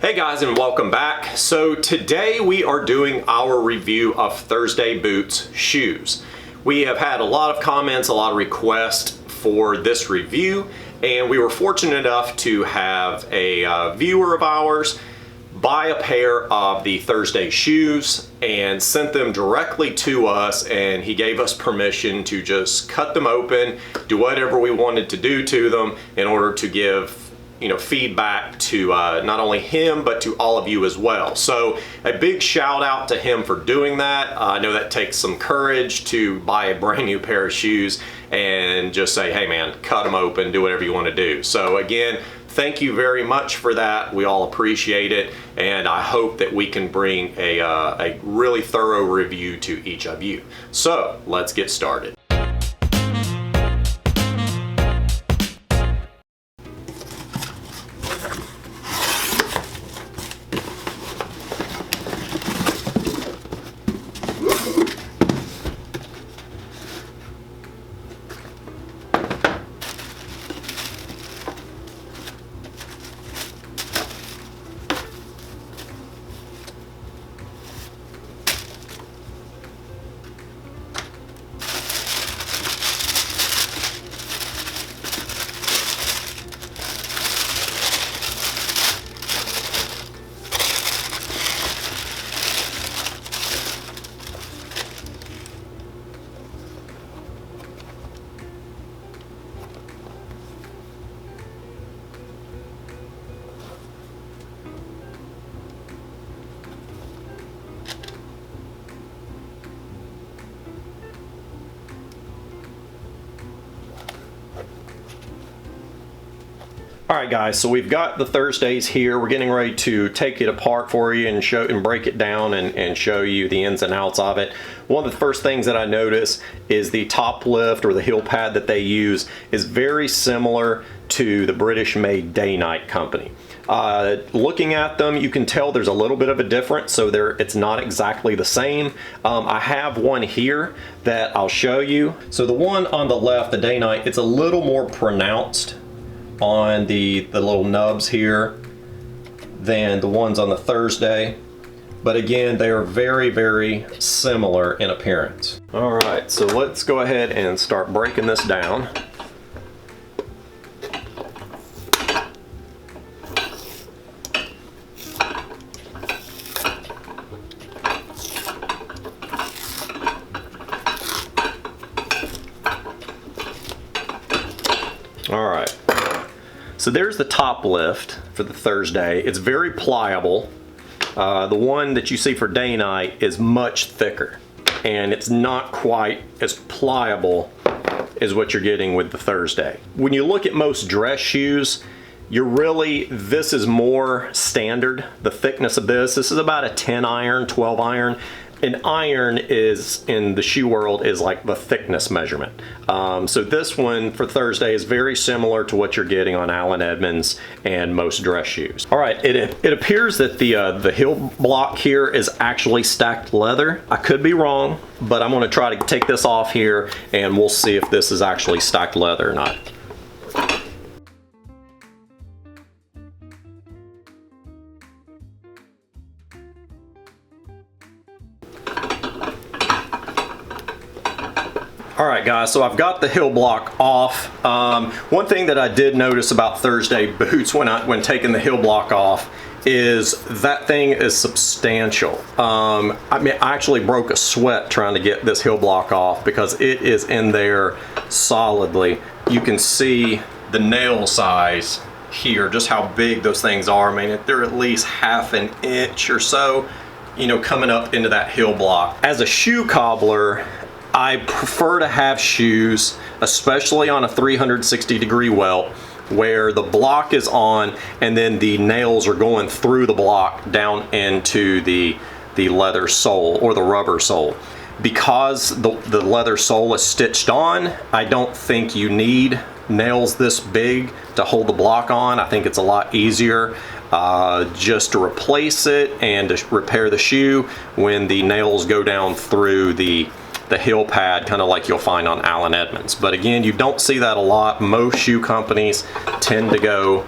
Hey guys, and welcome back. So today we are doing our review of Thursday Boots shoes. We have had a lot of comments, a lot of requests for this review, and we were fortunate enough to have a viewer of ours buy a pair of the Thursday shoes and sent them directly to us, and he gave us permission to just cut them open, do whatever we wanted to do to them in order to give feedback to not only him but to all of you as well. So a big shout out to him for doing that. I know that takes some courage to buy a brand new pair of shoes and just say, hey man, cut them open, do whatever you want to do. So again, thank you very much for that. We all appreciate it, and I hope that we can bring a really thorough review to each of you. So let's get started. Alright guys, so we've got the Thursdays here. We're getting ready to take it apart for you and show and break it down and show you the ins and outs of it. One of the first things that I notice is the top lift or the heel pad that they use is very similar to the British made Day-Night company. Looking at them, you can tell there's a little bit of a difference, so it's not exactly the same. I have one here that I'll show you. So the one on the left, the Day-Night, it's a little more pronounced on the little nubs here than the ones on the Thursday, but again, they are very, very similar in appearance. All right, so let's go ahead and start breaking this down. All right. So there's the top lift for the Thursday. It's very pliable. The one that you see for Day-Night is much thicker, and it's not quite as pliable as what you're getting with the Thursday. When you look at most dress shoes, this is more standard. The thickness of this is about a 10 iron, 12 iron. An iron is, in the shoe world, is like the thickness measurement. So this one for Thursday is very similar to what you're getting on Allen Edmonds and most dress shoes. All right, it appears that the heel block here is actually stacked leather. I could be wrong, but I'm gonna try to take this off here and we'll see if this is actually stacked leather or not. Alright guys, so I've got the heel block off. One thing that I did notice about Thursday boots when taking the heel block off is that thing is substantial. I actually broke a sweat trying to get this heel block off because it is in there solidly. You can see the nail size here, just how big those things are. I mean, they're at least half an inch or so, coming up into that heel block. As a shoe cobbler, I prefer to have shoes, especially on a 360-degree welt, where the block is on and then the nails are going through the block down into the leather sole or the rubber sole. Because the leather sole is stitched on, I don't think you need nails this big to hold the block on. I think it's a lot easier just to replace it and to repair the shoe when the nails go down through the heel pad, kind of like you'll find on Allen Edmonds. But again, you don't see that a lot. Most shoe companies tend to go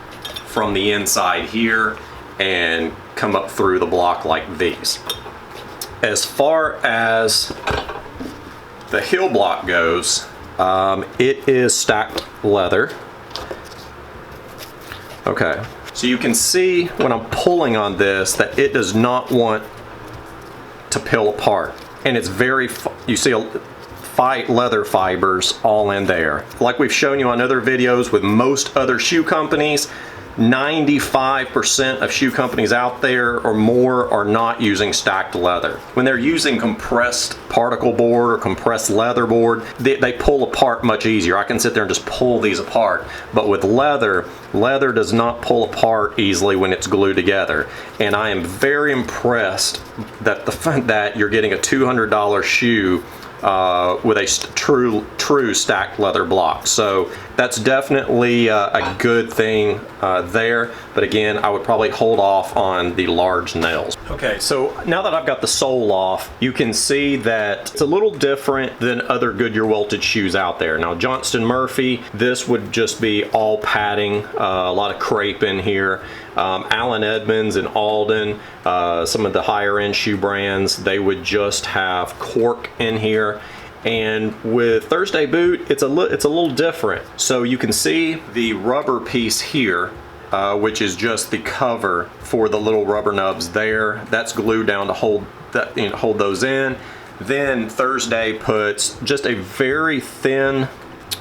from the inside here and come up through the block like these. As far as the heel block goes, it is stacked leather. Okay, so you can see when I'm pulling on this that it does not want to peel apart, and it's very, you see leather fibers all in there. Like we've shown you on other videos with most other shoe companies, 95% of shoe companies out there or more are not using stacked leather. When they're using compressed particle board or compressed leather board, they pull apart much easier. I can sit there and just pull these apart. But with leather, leather does not pull apart easily when it's glued together. And I am very impressed that you're getting a $200 shoe with a true stacked leather block. So that's definitely a good thing there. But again, I would probably hold off on the large nails. Okay, so now that I've got the sole off, you can see that it's a little different than other Goodyear welted shoes out there. Now, Johnston Murphy, this would just be all padding, a lot of crepe in here. Allen Edmonds and Alden, some of the higher end shoe brands, they would just have cork in here. And with Thursday Boot, it's a little different. So you can see the rubber piece here, which is just the cover for the little rubber nubs there. That's glued down to hold those in. Then Thursday puts just a very thin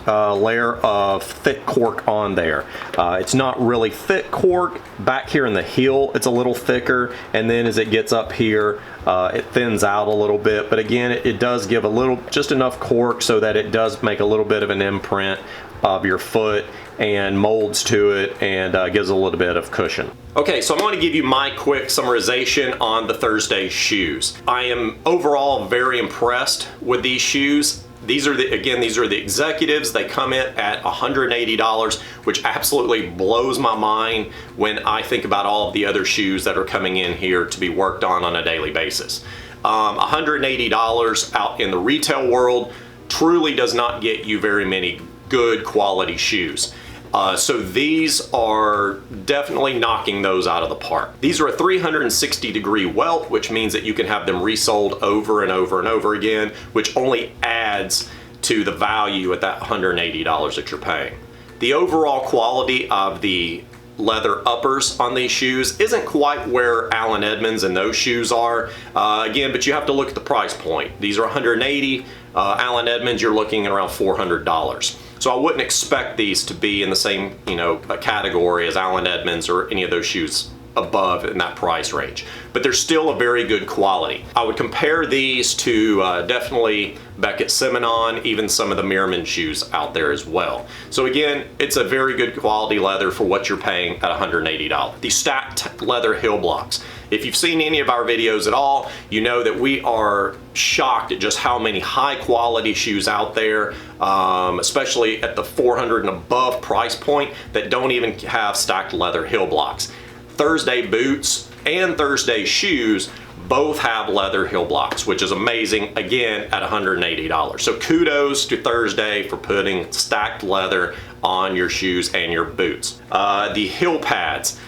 layer of thick cork on there. It's not really thick cork. Back here in the heel, it's a little thicker, and then as it gets up here, it thins out a little bit. But again, it does give just enough cork so that it does make a little bit of an imprint of your foot and molds to it and gives a little bit of cushion. Okay, so I'm going to give you my quick summarization on the Thursday shoes. I am overall very impressed with these shoes. These are the executives. They come in at $180, which absolutely blows my mind when I think about all of the other shoes that are coming in here to be worked on a daily basis. $180 out in the retail world truly does not get you very many good quality shoes. So these are definitely knocking those out of the park. These are a 360-degree welt, which means that you can have them resold over and over and over again, which only adds to the value at that $180 that you're paying. The overall quality of the leather uppers on these shoes isn't quite where Allen Edmonds and those shoes are. Again, but you have to look at the price point. These are $180. Allen Edmonds, you're looking at around $400. So I wouldn't expect these to be in the same, category as Allen Edmonds or any of those shoes above in that price range. But they're still a very good quality. I would compare these to definitely Beckett Simonon, even some of the Merriman shoes out there as well. So again, it's a very good quality leather for what you're paying at $180. The stacked leather heel blocks. If you've seen any of our videos at all, you know that we are shocked at just how many high quality shoes out there, especially at the $400 and above price point, that don't even have stacked leather heel blocks. Thursday boots and Thursday shoes both have leather heel blocks, which is amazing, again, at $180. So kudos to Thursday for putting stacked leather on your shoes and your boots. The heel pads,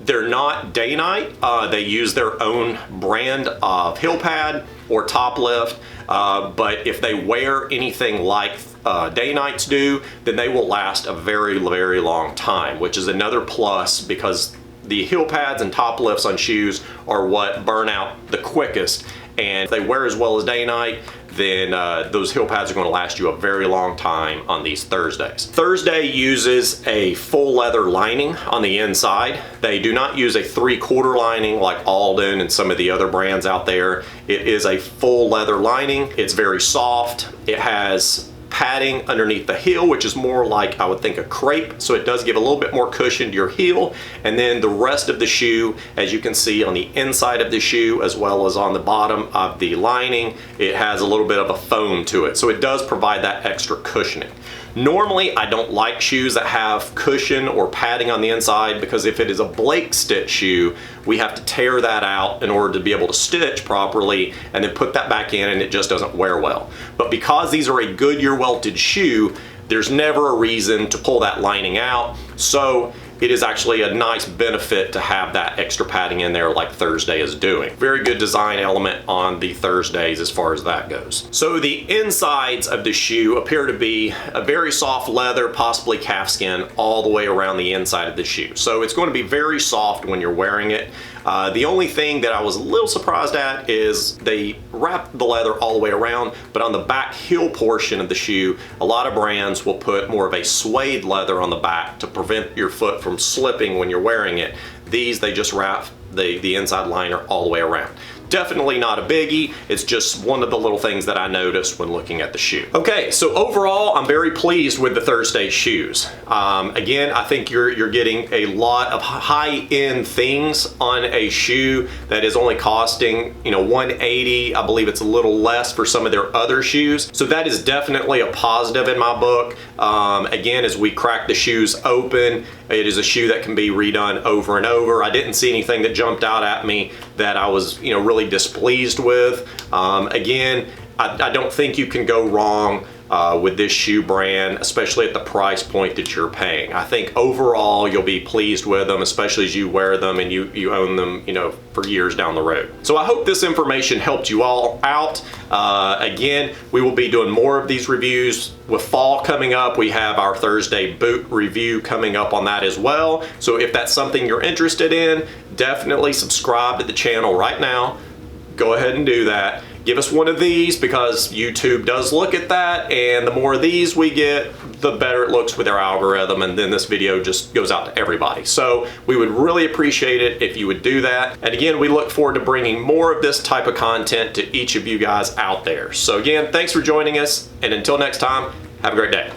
they're not day-night. They use their own brand of heel pad or top lift, but if they wear anything like day-nights do, then they will last a very, very long time, which is another plus, because the heel pads and top lifts on shoes are what burn out the quickest, and if they wear as well as day-night, then those heel pads are going to last you a very long time on these Thursdays. Thursday uses a full leather lining on the inside. They do not use a 3/4 lining like Alden and some of the other brands out there. It is a full leather lining. It's very soft. It has padding underneath the heel, which is more like, I would think, a crepe, so it does give a little bit more cushion to your heel. And then the rest of the shoe, as you can see on the inside of the shoe as well as on the bottom of the lining, it has a little bit of a foam to it, so it does provide that extra cushioning. Normally, I don't like shoes that have cushion or padding on the inside, because if it is a Blake stitch shoe, we have to tear that out in order to be able to stitch properly and then put that back in, and it just doesn't wear well. But because these are a Goodyear welted shoe, there's never a reason to pull that lining out. So it is actually a nice benefit to have that extra padding in there like Thursday is doing. Very good design element on the Thursdays as far as that goes. So the insides of the shoe appear to be a very soft leather, possibly calfskin, all the way around the inside of the shoe. So it's going to be very soft when you're wearing it. The only thing that I was a little surprised at is they wrap the leather all the way around, but on the back heel portion of the shoe, a lot of brands will put more of a suede leather on the back to prevent your foot from slipping when you're wearing it. These, they just wrap the inside liner all the way around. Definitely not a biggie. It's just one of the little things that I noticed when looking at the shoe. Okay, so overall, I'm very pleased with the Thursday shoes. Again, I think you're getting a lot of high-end things on a shoe that is only costing, $180. I believe it's a little less for some of their other shoes. So that is definitely a positive in my book. Again, as we crack the shoes open, it is a shoe that can be redone over and over. I didn't see anything that jumped out at me that I was, really displeased with. Again, I don't think you can go wrong with this shoe brand, especially at the price point that you're paying. I think overall you'll be pleased with them, especially as you wear them and you own them, for years down the road. So I hope this information helped you all out. Again, we will be doing more of these reviews. With fall coming up, we have our Thursday boot review coming up on that as well. So if that's something you're interested in, definitely subscribe to the channel right now. Go ahead and do that. Give us one of these because YouTube does look at that, and the more of these we get, the better it looks with our algorithm, and then this video just goes out to everybody. So we would really appreciate it if you would do that. And again, we look forward to bringing more of this type of content to each of you guys out there. So again, thanks for joining us, and until next time, have a great day.